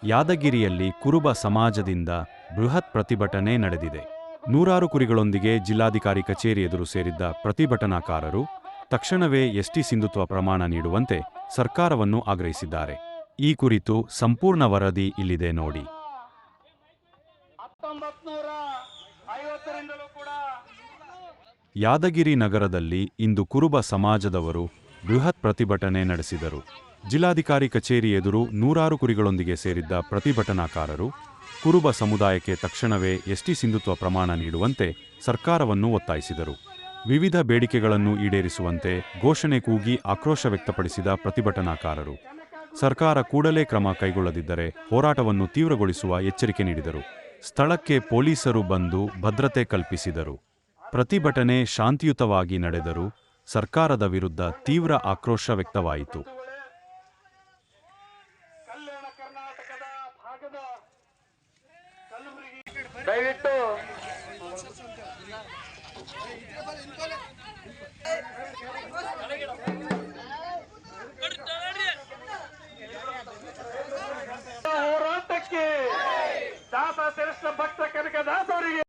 ಯಾದಗಿರಿಯಲ್ಲಿ ಕುರುಬ ಸಮಾಜದಿಂದ ಬೃಹತ್ ಪ್ರತಿಭಟನೆ ನಡೆದಿದೆ. ನೂರಾರು ಕುರಿಗಳೊಂದಿಗೆ ಜಿಲ್ಲಾಧಿಕಾರಿ ಕಚೇರಿ ಎದುರು ಸೇರಿದ್ದ ಪ್ರತಿಭಟನಾಕಾರರು ತಕ್ಷಣವೇ ಎಸ್ಟಿ ಸಿಂಧುತ್ವ ಪ್ರಮಾಣ ನೀಡುವಂತೆ ಸರ್ಕಾರವನ್ನು ಆಗ್ರಹಿಸಿದ್ದಾರೆ. ಈ ಕುರಿತು ಸಂಪೂರ್ಣ ವರದಿ ಇಲ್ಲಿದೆ ನೋಡಿ. ಯಾದಗಿರಿ ನಗರದಲ್ಲಿ ಇಂದು ಕುರುಬ ಸಮಾಜದವರು ಬೃಹತ್ ಪ್ರತಿಭಟನೆ ನಡೆಸಿದರು. ಜಿಲ್ಲಾಧಿಕಾರಿ ಕಚೇರಿ ಎದುರು ನೂರಾರು ಕುರಿಗಳೊಂದಿಗೆ ಸೇರಿದ್ದ ಪ್ರತಿಭಟನಾಕಾರರು ಕುರುಬ ಸಮುದಾಯಕ್ಕೆ ತಕ್ಷಣವೇ ಎಸ್ಟಿ ಸಿಂಧುತ್ವ ಪ್ರಮಾಣ ನೀಡುವಂತೆ ಸರ್ಕಾರವನ್ನು ಒತ್ತಾಯಿಸಿದರು. ವಿವಿಧ ಬೇಡಿಕೆಗಳನ್ನು ಈಡೇರಿಸುವಂತೆ ಘೋಷಣೆ ಕೂಗಿ ಆಕ್ರೋಶ ವ್ಯಕ್ತಪಡಿಸಿದ ಪ್ರತಿಭಟನಾಕಾರರು ಸರ್ಕಾರ ಕೂಡಲೇ ಕ್ರಮ ಕೈಗೊಳ್ಳದಿದ್ದರೆ ಹೋರಾಟವನ್ನು ತೀವ್ರಗೊಳಿಸುವ ಎಚ್ಚರಿಕೆ ನೀಡಿದರು. ಸ್ಥಳಕ್ಕೆ ಪೊಲೀಸರು ಬಂದು ಭದ್ರತೆ ಕಲ್ಪಿಸಿದರು. ಪ್ರತಿಭಟನೆ ಶಾಂತಿಯುತವಾಗಿ ನಡೆದರೂ ಸರ್ಕಾರದ ವಿರುದ್ಧ ತೀವ್ರ ಆಕ್ರೋಶ ವ್ಯಕ್ತವಾಯಿತು. ದಯವಿಟ್ಟು ಹೋರಾಟಕ್ಕೆ ದಾಸ ಶ್ರೇಷ್ಠ ಭಕ್ತ ಕನಕದಾಸರಿಗೆ